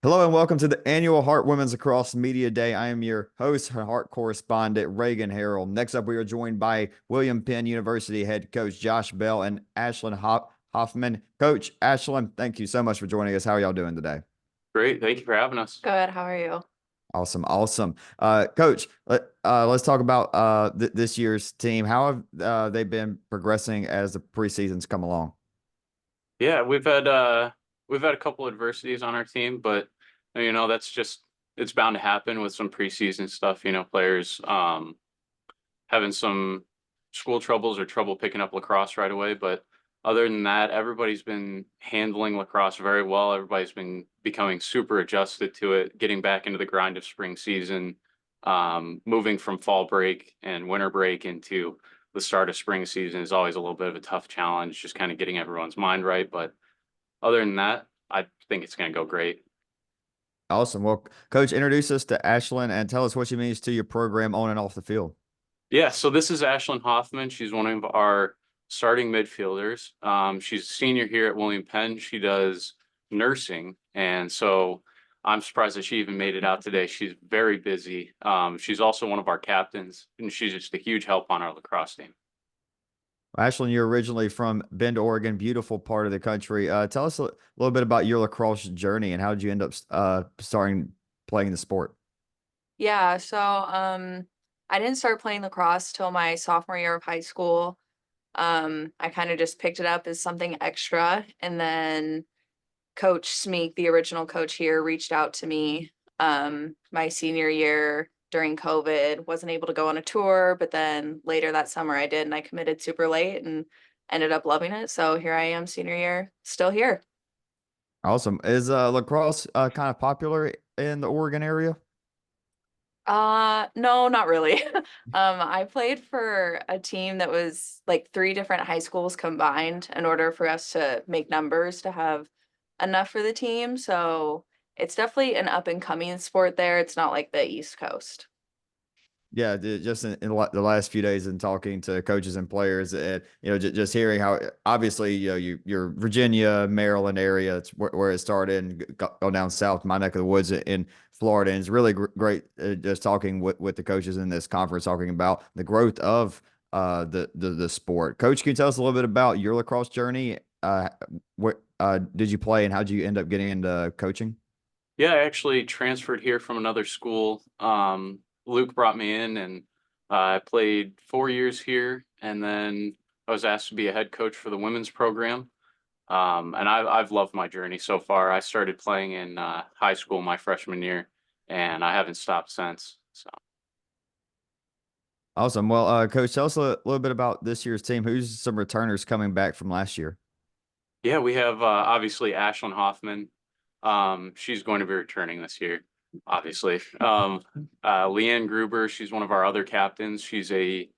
Hello and welcome to the annual Heart Women's Lacrosse Media Day. I am your host, Heart correspondent Reagan Harrell. Next up, we are joined by William Penn University head coach Josh Bell and Ashlyn Hoffman. Coach Ashlyn, thank you so much for joining us. How are y'all doing today? Great. Thank you for having us. Good. How are you? Awesome, awesome. Coach, let's talk about this year's team. How have they been progressing as the preseasons come along? Yeah, we've had a couple adversities on our team, but that's just it's bound to happen with some preseason stuff, players having some school troubles or trouble picking up lacrosse right away, but other than that, everybody's been handling lacrosse very well. Everybody's been becoming super adjusted to it, getting back into the grind of spring season, moving from fall break and winter break into the start of spring season is always a little bit of a tough challenge, just kind of getting everyone's mind right. But other than that, I think it's going to go great. Awesome. Well, Coach, introduce us to Ashlyn and tell us what she means to your program on and off the field. Yeah, so this is Ashlyn Hoffman. She's one of our starting midfielders. She's a senior here at William Penn. She does nursing, and so I'm surprised that she even made it out today. She's very busy. She's also one of our captains, and she's just a huge help on our lacrosse team. Ashlyn, you're originally from Bend, Oregon, beautiful part of the country. Tell us a little bit about your lacrosse journey and how did you end up starting playing the sport? Yeah, I didn't start playing lacrosse till my sophomore year of high school. I kind of just picked it up as something extra, and then Coach Smeek, the original coach here, reached out to me my senior year during COVID. Wasn't able to go on a tour, but then later that summer I did, and I committed super late and ended up loving it. So here I am, senior year, still here. Awesome. Is lacrosse kind of popular in the Oregon area? No, not really. I played for a team that was like three different high schools combined in order for us to make numbers to have enough for the team. So it's definitely an up and coming sport there. It's not like the East Coast. Yeah, just in the last few days and talking to coaches and players, and just hearing how obviously your Virginia, Maryland area, it's where it started, and go down south, my neck of the woods in Florida, and it's really great just talking with the coaches in this conference, talking about the growth of the sport. Coach, can you tell us a little bit about your lacrosse journey? What did you play, and how did you end up getting into coaching? Yeah, I actually transferred here from another school. Luke brought me in, and I played 4 years here, and then I was asked to be a head coach for the women's program. And I've loved my journey so far. I started playing in high school my freshman year, and I haven't stopped since. So Awesome. Well, Coach, tell us a little bit about this year's team. Who's some returners coming back from last year? yeah, we have obviously Ashlyn Hoffman. She's going to be returning this year, obviously. Leanne Gruber, she's one of our other captains. She's a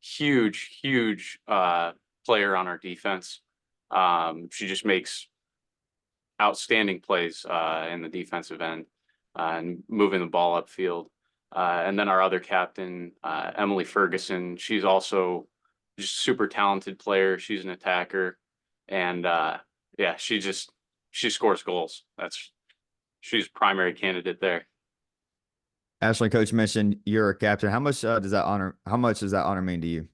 huge player on our defense. She just makes outstanding plays in the defensive end and moving the ball upfield. And then our other captain, Emily Ferguson, she's also just a super talented player. She's an attacker, and yeah, she scores goals. She's primary candidate there. Ashley, Coach mentioned you're a captain. How much does that honor mean to you?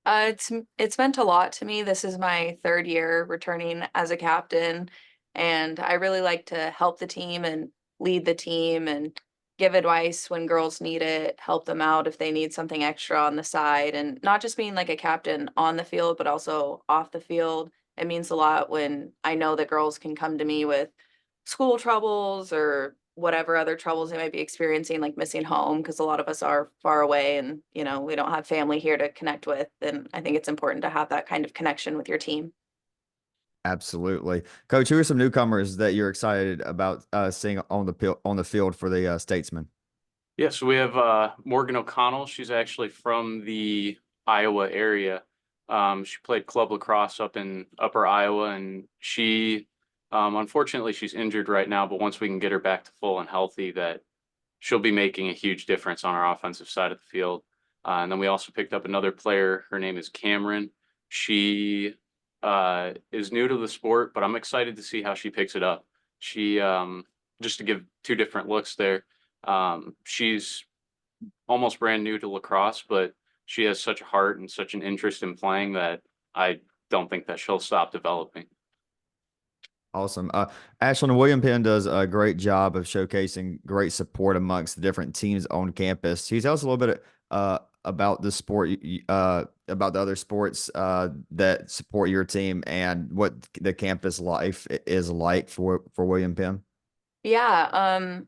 It's meant a lot to me. This is my third year returning as a captain, and I really like to help the team and lead the team and give advice when girls need it, help them out if they need something extra on the side, and not just being like a captain on the field, but also off the field. It means a lot when I know that girls can come to me with school troubles or whatever other troubles they might be experiencing, like missing home, because a lot of us are far away and, we don't have family here to connect with. And I think it's important to have that kind of connection with your team. Absolutely, Coach. Who are some newcomers that you're excited about seeing on the field for the Statesmen? Yeah, so we have Morgan O'Connell. She's actually from the Iowa area. She played club lacrosse up in Upper Iowa, and unfortunately, she's injured right now. But once we can get her back to full and healthy, that she'll be making a huge difference on our offensive side of the field. And then we also picked up another player. Her name is Cameron. She is new to the sport, but I'm excited to see how she picks it up. She just to give two different looks there. She's almost brand new to lacrosse, but she has such a heart and such an interest in playing that I don't think that she'll stop developing. Awesome. Ashlyn, William Penn does a great job of showcasing great support amongst the different teams on campus. Can you tell us a little bit about the sport, about the other sports that support your team and what the campus life is like for William Penn? Yeah,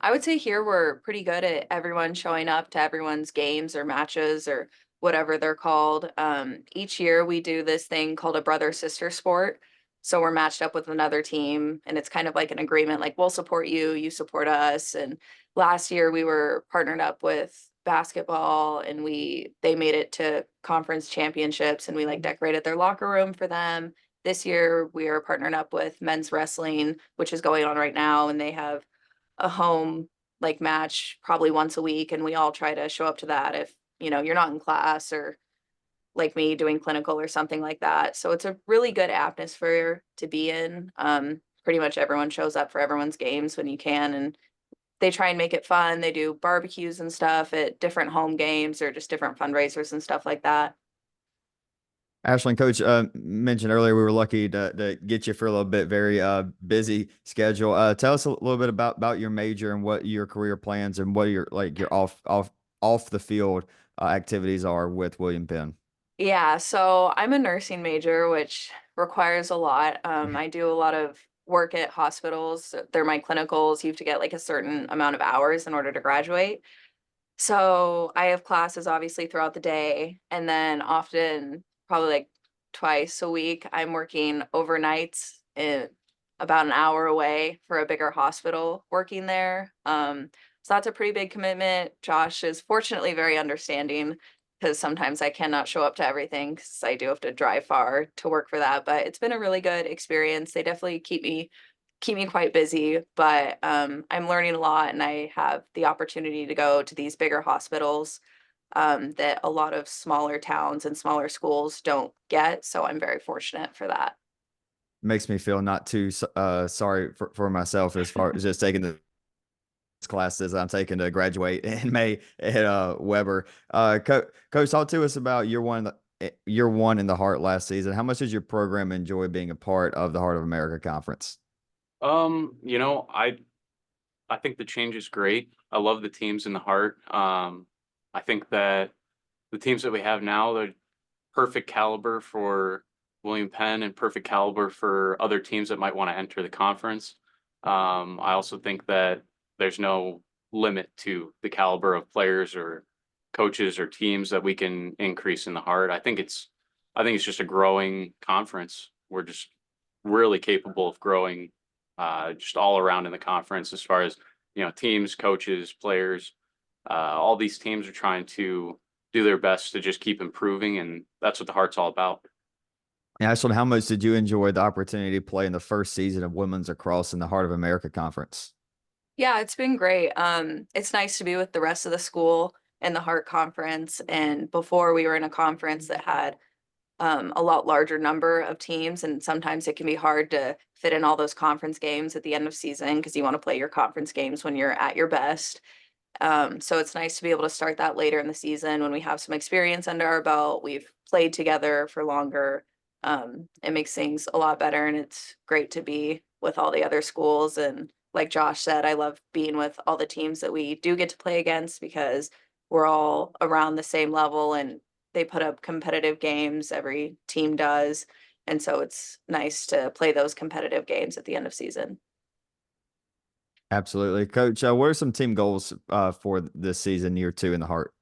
I would say here we're pretty good at everyone showing up to everyone's games or matches or whatever they're called. Each year we do this thing called a brother sister sport. So we're matched up with another team and it's kind of like an agreement, like we'll support you, you support us. And last year we were partnered up with basketball and they made it to conference championships and we like decorated their locker room for them. This year we are partnered up with men's wrestling, which is going on right now, and they have a home like match probably once a week, and we all try to show up to that if you're not in class or like me doing clinical or something like that. So it's a really good atmosphere to be in. Pretty much everyone shows up for everyone's games when you can, and they try and make it fun. They do barbecues and stuff at different home games or just different fundraisers and stuff like that. Ashlyn, Coach mentioned earlier we were lucky to get you for a little bit, very busy schedule. Tell us a little bit about your major and what your career plans and what your off the field activities are with William Penn. Yeah, so I'm a nursing major, which requires a lot. I do a lot of work at hospitals. They're my clinicals. You have to get like a certain amount of hours in order to graduate. So I have classes obviously throughout the day, and then often, probably like twice a week, I'm working overnights about an hour away for a bigger hospital working there. So that's a pretty big commitment. Josh is fortunately very understanding because sometimes I cannot show up to everything because I do have to drive far to work for that. But it's been a really good experience. They definitely keep me quite busy, but I'm learning a lot and I have the opportunity to go to these bigger hospitals that a lot of smaller towns and smaller schools don't get. So I'm very fortunate for that. Makes me feel not too sorry for myself as far as just taking the classes I'm taking to graduate in May at Weber. Coach, talk to us about year one in the Heart last season. How much did your program enjoy being a part of the Heart of America Conference? You know, I think the change is great. I love the teams in the heart. I think that the teams that we have now, they're perfect caliber for William Penn and perfect caliber for other teams that might want to enter the conference. I also think that there's no limit to the caliber of players or coaches or teams that we can increase in the heart. I think it's just a growing conference. We're just really capable of growing just all around in the conference as far as teams, coaches, players. All these teams are trying to do their best to just keep improving, and that's what the heart's all about. Ashlyn, how much did you enjoy the opportunity to play in the first season of Women's Lacrosse in the Heart of America Conference? Yeah, it's been great. It's nice to be with the rest of the school in the Heart Conference. And before we were in a conference that had a lot larger number of teams, and sometimes it can be hard to fit in all those conference games at the end of season because you want to play your conference games when you're at your best. So it's nice to be able to start that later in the season when we have some experience under our belt. We've played together for longer. It makes things a lot better, and it's great to be with all the other schools. And like Josh said, I love being with all the teams that we do get to play against because we're all around the same level and they put up competitive games. Every team does. And so it's nice to play those competitive games at the end of season. Absolutely. Coach, what are some team goals for this season, year two in the Heart?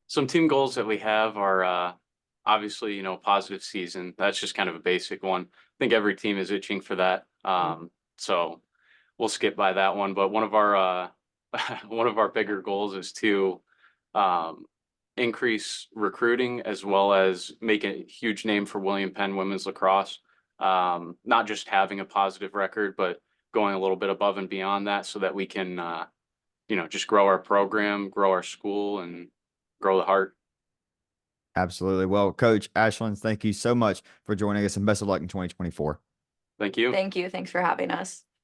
Some team goals that we have are obviously, positive season. That's just kind of a basic one. I think every team is itching for that. So we'll skip by that one. But one of our one of our bigger goals is to um, increase recruiting as well as make a huge name for William Penn women's lacrosse. Not just having a positive record, but going a little bit above and beyond that so that we can just grow our program, grow our school, and grow the heart. Absolutely. Well, Coach Ashlyn, thank you so much for joining us and best of luck in 2024. Thank you. Thank you. Thanks for having us.